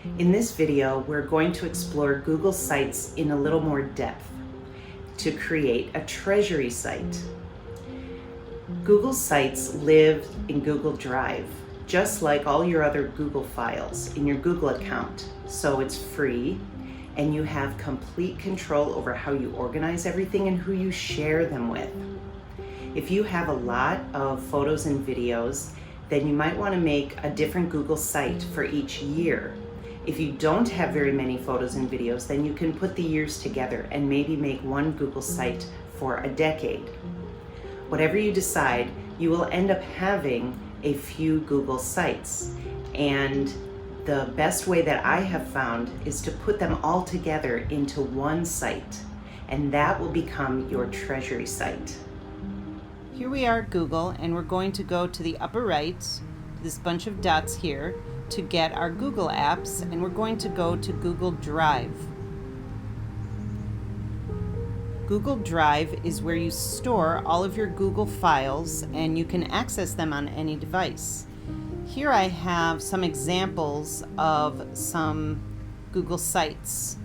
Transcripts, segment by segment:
In this video, we're going to explore Google Sites in a little more depth to create a Treasury Site. Google Sites live in Google Drive, just like all your other Google files in your Google account. So it's free, and you have complete control over how you organize everything and who you share them with. If you have a lot of photos and videos, then you might want to make a different Google site for each year. If you don't have very many photos and videos, then you can put the years together and maybe make one Google site for a decade. Whatever you decide, you will end up having a few Google sites. And the best way that I have found is to put them all together into one site, and that will become your Treasury Site. Here we are at Google, and we're going to go to the upper right, this bunch of dots here, to get our Google apps, and we're going to go to Google Drive. Google Drive is where you store all of your Google files, and you can access them on any device. Here I have some examples of some Google sites,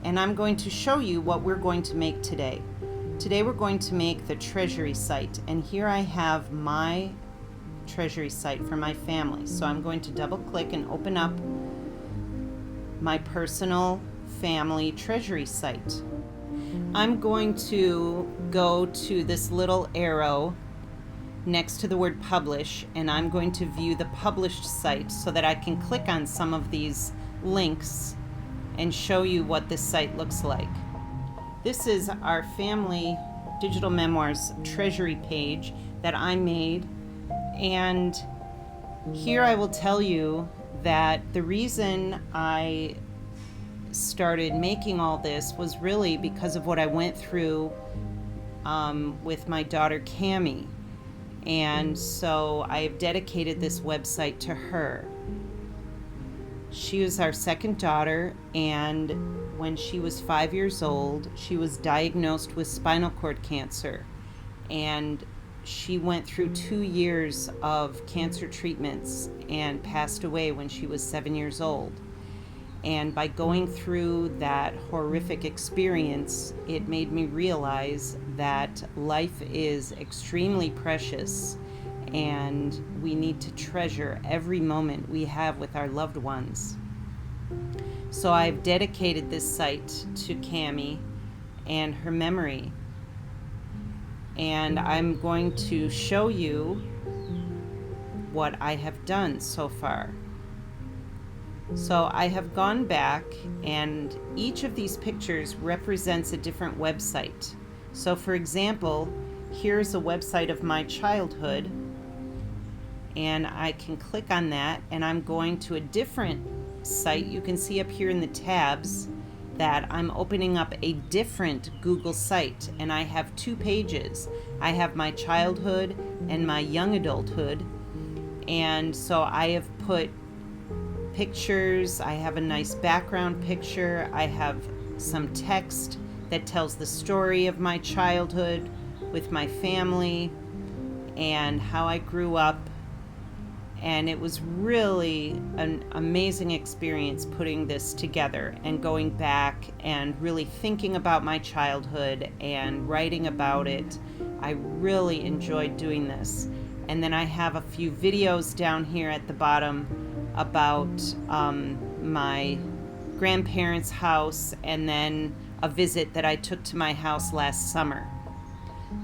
and I'm going to show you what we're going to make today. Today we're going to make the Treasury Site, and here I have my Treasury Site for my family. So I'm going to double click and open up my personal family Treasury Site. I'm going to go to this little arrow next to the word publish, and I'm going to view the published site so that I can click on some of these links and show you what this site looks like. This is our family digital memoirs treasury page that I made, and here I will tell you that the reason I started making all this was really because of what I went through with my daughter Cammie, and so I have dedicated this website to her. She was our second daughter, and when she was 5 years old, she was diagnosed with spinal cord cancer, and she went through 2 years of cancer treatments and passed away when she was 7 years old. And by going through that horrific experience, it made me realize that life is extremely precious, and we need to treasure every moment we have with our loved ones. So I've dedicated this site to Cammie and her memory, and I'm going to show you what I have done so far. So I have gone back, and each of these pictures represents a different website. So for example, here's a website of my childhood, and I can click on that, and I'm going to a different site. You can see up here in the tabs that I'm opening up a different Google site, and I have two pages. I have my childhood and my young adulthood, and so I have put pictures. I have a nice background picture. I have some text that tells the story of my childhood with my family and how I grew up. And it was really an amazing experience putting this together and going back and really thinking about my childhood and writing about it. I really enjoyed doing this. And then I have a few videos down here at the bottom about my grandparents' house, and then a visit that I took to my house last summer.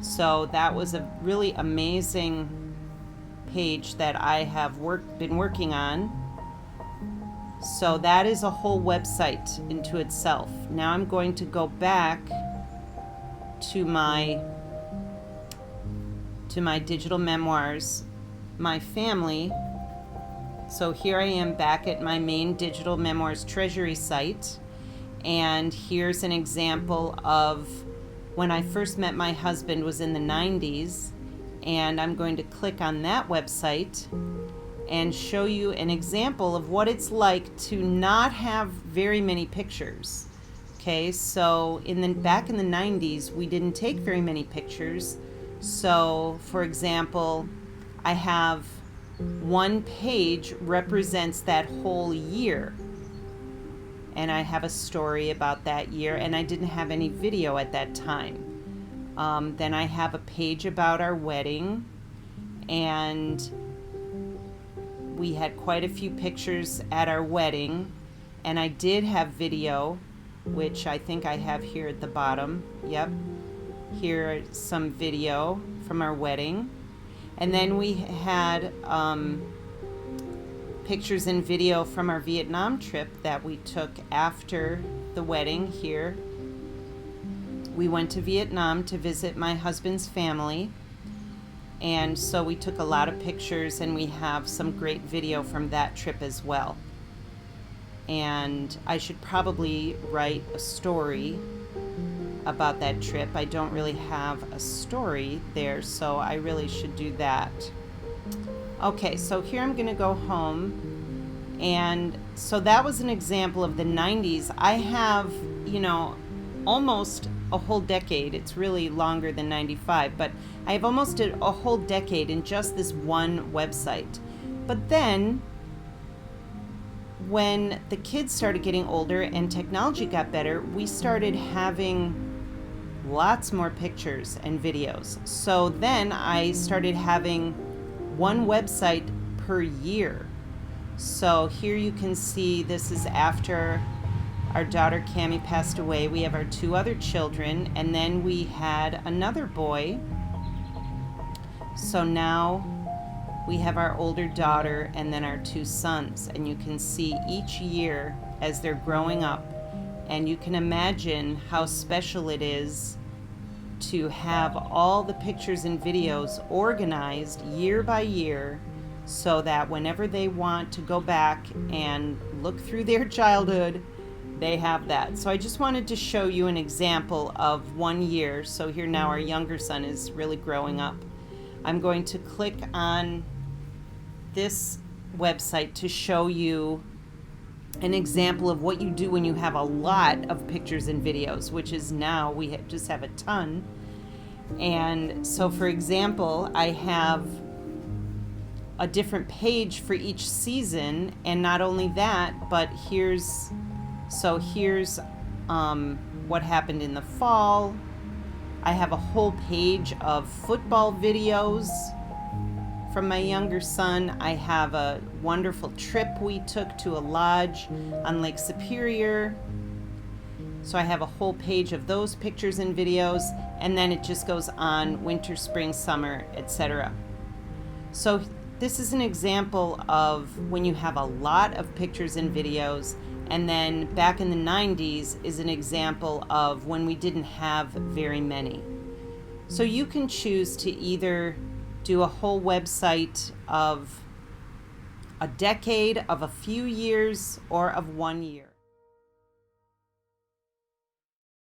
So that was a really amazing page that I have been working on. So that is a whole website into itself. Now I'm going to go back to my digital memoirs, my family. So here I am back at my main digital memoirs treasury site, and here's an example of when I first met my husband was in the 90s. And I'm going to click on that website and show you an example of what it's like to not have very many pictures. Okay, so back in the 90s, we didn't take very many pictures. So, for example, I have one page represents that whole year. and I have a story about that year, and I didn't have any video at that time. Then I have a page about our wedding, and we had quite a few pictures at our wedding, and I did have video, which I think I have here at the bottom. Yep, here some video from our wedding. And then we had pictures and video from our Vietnam trip that we took after the wedding here. We went to Vietnam to visit my husband's family, and so we took a lot of pictures, and we have some great video from that trip as well. And I should probably write a story about that trip. I don't really have a story there, so I really should do that. Okay, so here I'm going to go home, and so that was an example of the 90s. I have, almost a whole decade. It's really longer than 95, but I have almost a whole decade in just this one website. But then when the kids started getting older and technology got better, we started having lots more pictures and videos. So then I started having one website per year. So here you can see this is after our daughter Cammie passed away. We have our two other children, and then we had another boy. So now we have our older daughter and then our two sons, and you can see each year as they're growing up, and you can imagine how special it is to have all the pictures and videos organized year by year, so that whenever they want to go back and look through their childhood, they have that. So I just wanted to show you an example of 1 year. So here now our younger son is really growing up. I'm going to click on this website to show you an example of what you do when you have a lot of pictures and videos, which is now we just have a ton. And so for example, I have a different page for each season, and not only that, but here's what happened in the fall. I have a whole page of football videos from my younger son. I have a wonderful trip we took to a lodge on Lake Superior. So I have a whole page of those pictures and videos, and then it just goes on winter, spring, summer, etc. So this is an example of when you have a lot of pictures and videos, and then back in the 90s is an example of when we didn't have very many. So you can choose to either do a whole website of a decade, of a few years, or of 1 year.